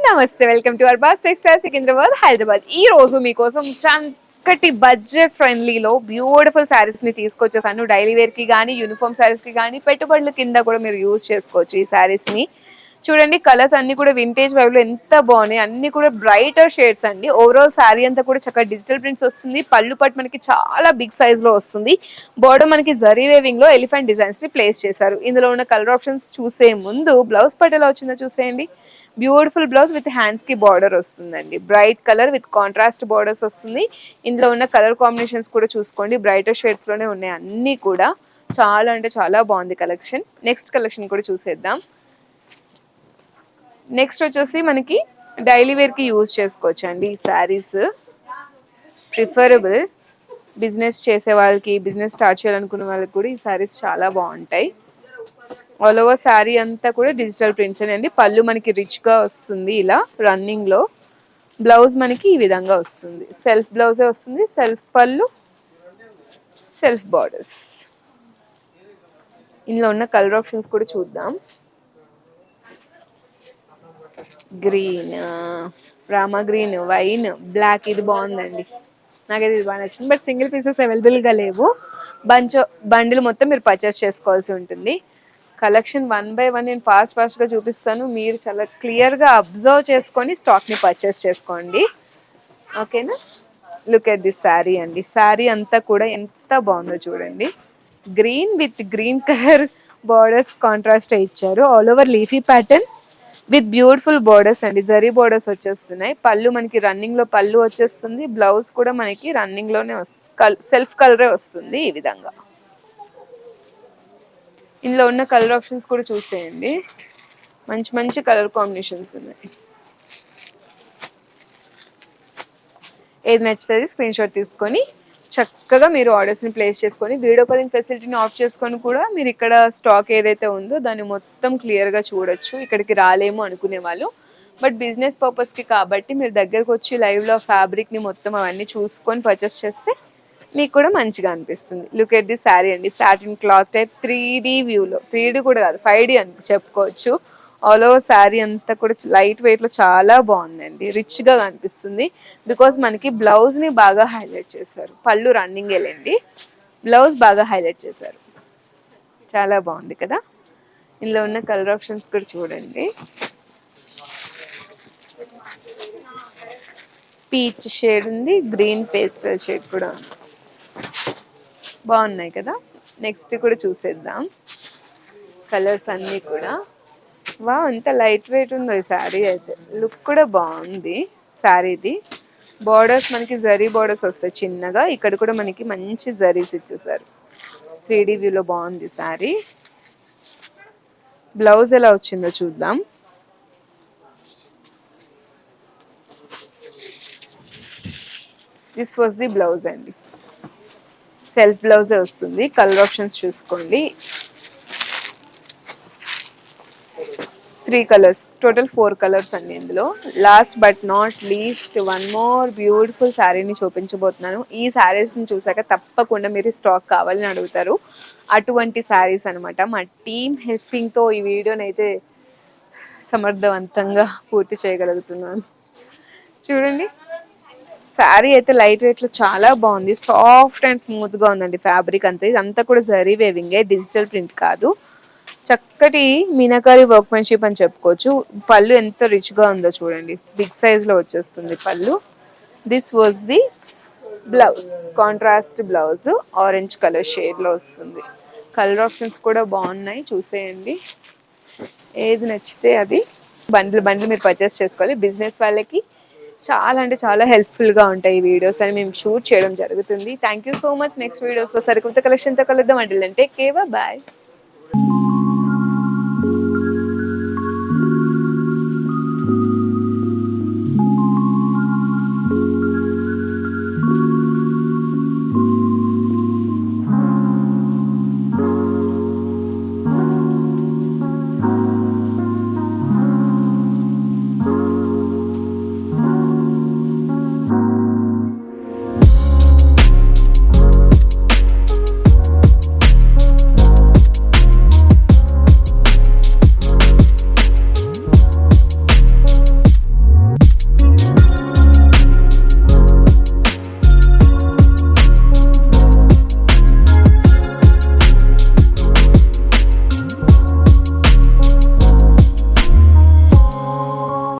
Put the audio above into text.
నమస్తే, welcome to Arbaz textile Secunderabad Hyderabad. ఈ రోజు మీకోసం చక్కటి బడ్జెట్ ఫ్రెండ్లీలో బ్యూటిఫుల్ శారీస్ ని తీసుకొచ్చేసాను. డైలీ వేర్ కి కానీ, యూనిఫామ్ శారీస్ కి కానీ, పెట్టుబడుల కింద కూడా మీరు యూజ్ చేసుకోవచ్చు ఈ శారీస్ ని. చూడండి, కలర్స్ అన్ని కూడా వింటేజ్ వైబ్ లో ఎంత బాగున్నాయి. అన్ని కూడా బ్రైటర్ షేడ్స్ అండి. ఓవరాల్ శారీ అంతా కూడా చక్కగా డిజిటల్ ప్రింట్స్ వస్తుంది. పళ్ళు పట్టు మనకి చాలా బిగ్ సైజ్ లో వస్తుంది. బోర్డర్ మనకి జరీ వేవింగ్ లో ఎలిఫెంట్ డిజైన్స్ ని ప్లేస్ చేశారు. ఇందులో ఉన్న కలర్ ఆప్షన్స్ చూసే ముందు బ్లౌజ్ పట్ ఎలా వచ్చిందో చూసేయండి. బ్యూటిఫుల్ బ్లౌజ్ విత్ హ్యాండ్స్ కి బార్డర్ వస్తుందండి. Bright colour with contrast borders వస్తుంది. ఇందులో ఉన్న కలర్ కాంబినేషన్స్ కూడా చూసుకోండి, బ్రైటర్ షేడ్స్ లోనే ఉన్నాయి అన్ని కూడా. చాలా అంటే చాలా బాగుంది కలెక్షన్. నెక్స్ట్ కలెక్షన్ కూడా చూసేద్దాం. నెక్స్ట్ వచ్చేసి మనకి డైలీ వేర్ కి యూజ్ చేసుకోవచ్చు అండి ఈ శారీస్. ప్రిఫరబుల్ బిజినెస్ చేసే వాళ్ళకి, బిజినెస్ స్టార్ట్ చేయాలనుకున్న వాళ్ళకి కూడా ఈ శారీస్ చాలా బాగుంటాయి. ఆల్ ఓవర్ శారీ అంతా కూడా డిజిటల్ ప్రింట్స్ అండి. పళ్ళు మనకి రిచ్ గా వస్తుంది ఇలా రన్నింగ్ లో. బ్లౌజ్ మనకి ఈ విధంగా వస్తుంది. సెల్ఫ్ బ్లౌజే వస్తుంది, సెల్ఫ్ పళ్ళు, సెల్ఫ్ బార్డర్స్. ఇందులో ఉన్న కలర్ ఆప్షన్స్ కూడా చూద్దాం. Green, Rama green, wine, black. ఇది బాగుందండి, నాకైతే ఇది బాగా నచ్చింది. బట్ సింగిల్ పీసెస్ అవైలబుల్గా లేవు. బండిల్ మొత్తం మీరు పర్చేస్ చేసుకోవాల్సి ఉంటుంది. కలెక్షన్ 1 by 1 నేను ఫాస్ట్గా చూపిస్తాను. మీరు చాలా క్లియర్గా అబ్జర్వ్ చేసుకొని స్టాక్ని పర్చేస్ చేసుకోండి, ఓకేనా. లుక్ ఎట్ దిస్ శారీ అండి. శారీ అంతా కూడా ఎంత బాగుందో చూడండి. Green with green colour borders contrast ఇచ్చారు. All over leafy pattern with beautiful borders అండి. జరీ బోర్డర్స్ వచ్చేస్తున్నాయి. పళ్ళు మనకి రన్నింగ్ లో పళ్ళు వచ్చేస్తుంది. బ్లౌజ్ కూడా మనకి రన్నింగ్ లోనే వస్తుంది, సెల్ఫ్ కలరే వస్తుంది ఈ విధంగా. ఇందులో ఉన్న కలర్ ఆప్షన్స్ కూడా చూసేయండి. మంచి మంచి కలర్ కాంబినేషన్స్ ఉన్నాయి. ఏది నచ్చుతుంది స్క్రీన్ షాట్ తీసుకొని చక్కగా మీరు ఆర్డర్స్ని ప్లేస్ చేసుకొని, వీడియో కాలింగ్ ఫెసిలిటీని ఆఫ్ చేసుకొని కూడా మీరు ఇక్కడ స్టాక్ ఏదైతే ఉందో దాన్ని మొత్తం క్లియర్గా చూడొచ్చు. ఇక్కడికి రాలేము అనుకునే వాళ్ళు, బట్ బిజినెస్ పర్పస్కి కాబట్టి మీరు దగ్గరకు వచ్చి లైవ్లో ఫ్యాబ్రిక్ని మొత్తం అవన్నీ చూసుకొని పర్చేస్ చేస్తే మీకు కూడా మంచిగా అనిపిస్తుంది. లుక్ ఎట్ ది శారీ అండి. సాటిన్ క్లాత్ టైప్ 3D వ్యూలో, 3D కూడా కాదు 5D అని చెప్పుకోవచ్చు. ఆల్ ఓవర్ శారీ అంతా కూడా లైట్ వెయిట్లో చాలా బాగుందండి. రిచ్గా కనిపిస్తుంది బికాజ్ మనకి బ్లౌజ్ని బాగా హైలైట్ చేశారు. పళ్ళు రన్నింగ్ వెళ్ళండి, బ్లౌజ్ బాగా హైలైట్ చేశారు. చాలా బాగుంది కదా. ఇందులో ఉన్న కలర్ ఆప్షన్స్ కూడా చూడండి. పీచ్ షేడ్ ఉంది, గ్రీన్ పేస్టల్ షేడ్ కూడా ఉంది. బాగున్నాయి కదా. నెక్స్ట్ కూడా చూసేద్దాం. కలర్స్ అన్నీ కూడా వా, ఎంత లైట్ వెయిట్ ఉందో ఈ శారీ అయితే. లుక్ కూడా బాగుంది శారీది. బార్డర్స్ మనకి జరీ బార్డర్స్ వస్తాయి చిన్నగా. ఇక్కడ కూడా మనకి మంచి జరీస్ ఇచ్చేసారు. 3D వ్యూలో బాగుంది శారీ. బ్లౌజ్ ఎలా వచ్చిందో చూద్దాం. దిస్ వాజ్ ది బ్లౌజ్ అండి. సెల్ఫ్ బ్లౌజే వస్తుంది. కలర్ ఆప్షన్స్ చూసుకోండి. 3 కలర్స్, టోటల్ 4 కలర్స్ అండి ఇందులో. Last but not least 1 more beautiful శారీని చూపించబోతున్నాను. ఈ శారీస్ని చూసాక తప్పకుండా మీరు స్టాక్ కావాలని అడుగుతారు. అటువంటి శారీస్ అనమాట. మా టీమ్ హెల్పింగ్తో ఈ వీడియోని అయితే సమర్థవంతంగా పూర్తి చేయగలుగుతున్నాను. చూడండి, శారీ అయితే లైట్ వెయిట్లో చాలా బాగుంది. సాఫ్ట్ అండ్ స్మూత్గా ఉందండి ఫ్యాబ్రిక్ అంతా. ఇదంతా కూడా జరీ వేవింగే, డిజిటల్ ప్రింట్ కాదు. చక్కటి మీనాకారి వర్క్మెన్షిప్ అని చెప్పుకోవచ్చు. పళ్ళు ఎంత రిచ్గా ఉందో చూడండి, బిగ్ సైజ్లో వచ్చేస్తుంది పళ్ళు. This was the blouse, contrast blouse orange colour షేడ్లో వస్తుంది. కలర్ ఆప్షన్స్ కూడా బాగున్నాయి, చూసేయండి. ఏది నచ్చితే అది బండ్లు మీరు పర్చేస్ చేసుకోవాలి. బిజినెస్ వాళ్ళకి చాలా అంటే చాలా హెల్ప్ఫుల్గా ఉంటాయి ఈ వీడియోస్ అని మేము షూట్ చేయడం జరుగుతుంది. Thank you so much. Next వీడియోస్లో సరికొత్త కలెక్షన్తో కలుద్దాం. అంటే టేక్ కేర్, బాయ్.